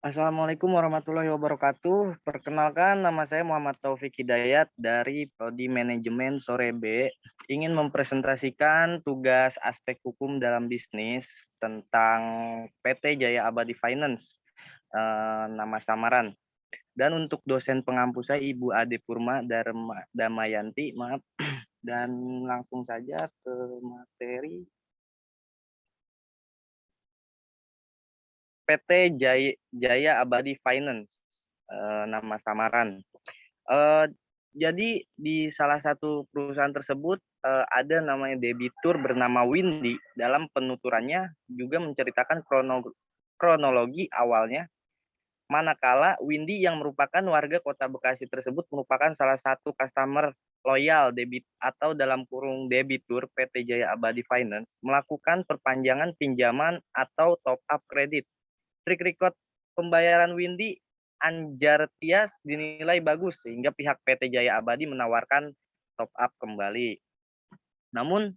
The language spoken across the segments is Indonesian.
Assalamualaikum warahmatullahi wabarakatuh. Perkenalkan, nama saya Muhammad Taufik Hidayat dari Prodi Manajemen Sore B. Ingin mempresentasikan tugas aspek hukum dalam bisnis tentang PT Jaya Abadi Finance, nama samaran. Dan untuk dosen pengampu saya Ibu Ade Purma Damayanti, maaf. Dan langsung saja ke materi. PT Jaya Abadi Finance, nama samaran. Uh, jadi di salah satu perusahaan tersebut ada namanya debitur bernama Windy. Dalam penuturannya juga menceritakan kronologi awalnya. Manakala Windy yang merupakan warga Kota Bekasi tersebut merupakan salah satu customer loyal debit atau dalam kurung debitur PT Jaya Abadi Finance melakukan perpanjangan pinjaman atau top up kredit. Track record pembayaran Windy Anjartias dinilai bagus sehingga pihak PT Jaya Abadi menawarkan top up kembali. Namun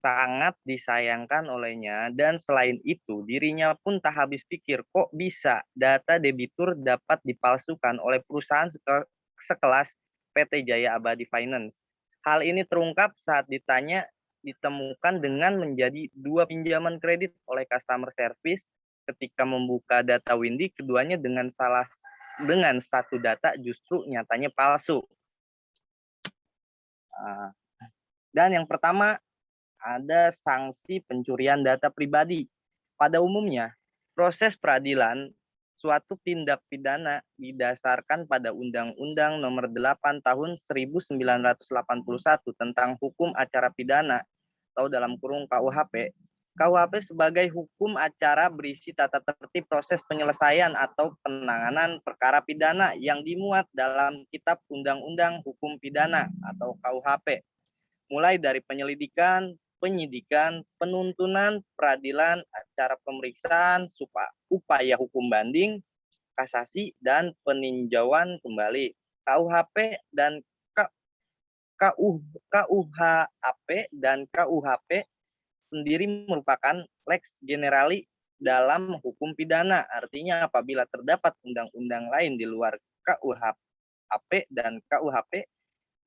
sangat disayangkan olehnya dan selain itu dirinya pun tak habis pikir kok bisa data debitur dapat dipalsukan oleh perusahaan sekelas PT Jaya Abadi Finance. Hal ini terungkap saat ditemukan dengan menjadi 2 pinjaman kredit oleh customer service ketika membuka data Windy, keduanya dengan satu data justru nyatanya palsu. Dan yang pertama ada sanksi pencurian data pribadi. Pada umumnya, proses peradilan suatu tindak pidana didasarkan pada Undang-Undang Nomor 8 Tahun 1981 tentang Hukum Acara Pidana atau dalam kurung KUHP. KUHP sebagai hukum acara berisi tata tertib proses penyelesaian atau penanganan perkara pidana yang dimuat dalam Kitab Undang-Undang Hukum Pidana atau KUHP. Mulai dari penyelidikan, penyidikan, penuntunan, peradilan, acara pemeriksaan, upaya hukum banding, kasasi, dan peninjauan kembali. KUHP dan KUHP sendiri merupakan lex generali dalam hukum pidana. Artinya apabila terdapat undang-undang lain di luar KUHP dan KUHP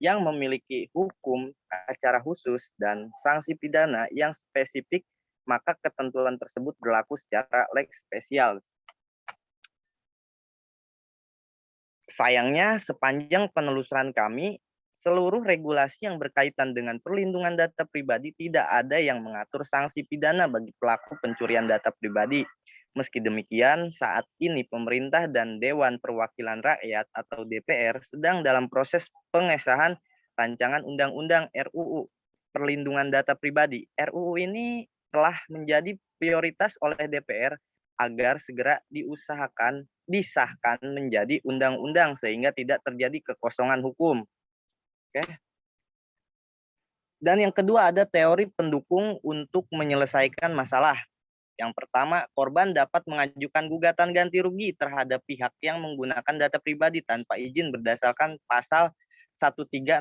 yang memiliki hukum acara khusus dan sanksi pidana yang spesifik, maka ketentuan tersebut berlaku secara lex spesial. Sayangnya, sepanjang penelusuran kami, seluruh regulasi yang berkaitan dengan perlindungan data pribadi tidak ada yang mengatur sanksi pidana bagi pelaku pencurian data pribadi. Meski demikian, saat ini pemerintah dan Dewan Perwakilan Rakyat atau DPR sedang dalam proses pengesahan rancangan undang-undang RUU Perlindungan Data Pribadi. RUU ini telah menjadi prioritas oleh DPR agar segera disahkan menjadi undang-undang sehingga tidak terjadi kekosongan hukum. Oke. Dan yang kedua ada teori pendukung untuk menyelesaikan masalah. Yang pertama, korban dapat mengajukan gugatan ganti rugi terhadap pihak yang menggunakan data pribadi tanpa izin berdasarkan pasal 1365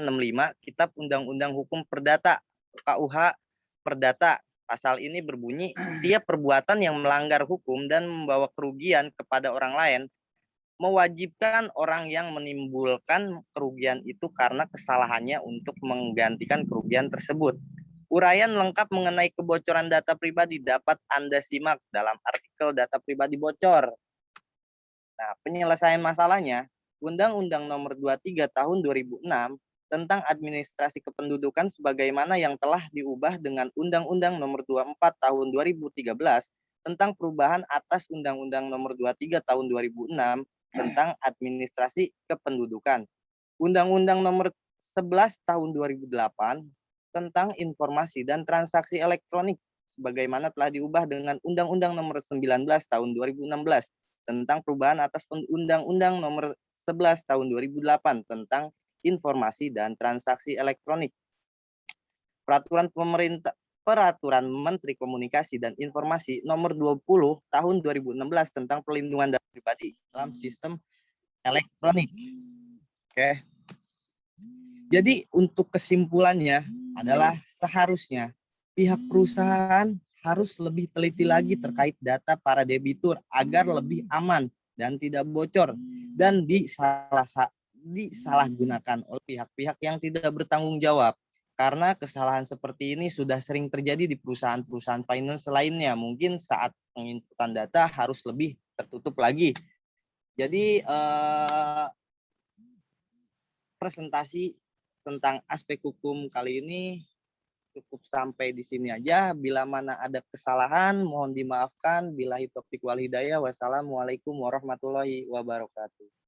Kitab Undang-Undang Hukum Perdata KUH Perdata. Pasal ini berbunyi, tiap perbuatan yang melanggar hukum dan membawa kerugian kepada orang lain mewajibkan orang yang menimbulkan kerugian itu karena kesalahannya untuk menggantikan kerugian tersebut. Uraian lengkap mengenai kebocoran data pribadi dapat Anda simak dalam artikel data pribadi bocor. Nah, penyelesaian masalahnya, Undang-Undang Nomor 23 Tahun 2006 tentang administrasi kependudukan sebagaimana yang telah diubah dengan Undang-Undang Nomor 24 Tahun 2013 tentang perubahan atas Undang-Undang Nomor 23 Tahun 2006 tentang administrasi kependudukan. Undang-Undang Nomor 11 Tahun 2008 tentang informasi dan transaksi elektronik sebagaimana telah diubah dengan Undang-Undang Nomor 19 Tahun 2016 tentang perubahan atas Undang-Undang Nomor 11 Tahun 2008 tentang informasi dan transaksi elektronik. Peraturan Menteri Komunikasi dan Informasi Nomor 20 Tahun 2016 tentang perlindungan data pribadi dalam sistem elektronik. Oke. Jadi untuk kesimpulannya adalah seharusnya pihak perusahaan harus lebih teliti lagi terkait data para debitur agar lebih aman dan tidak bocor dan disalahgunakan oleh pihak-pihak yang tidak bertanggung jawab. Karena kesalahan seperti ini sudah sering terjadi di perusahaan-perusahaan finance lainnya. Mungkin saat penginputan data harus lebih tertutup lagi. Jadi presentasi tentang aspek hukum kali ini cukup sampai di sini aja. Bila mana ada kesalahan, mohon dimaafkan. Billahi taufiq wal hidayah. Wassalamualaikum warahmatullahi wabarakatuh.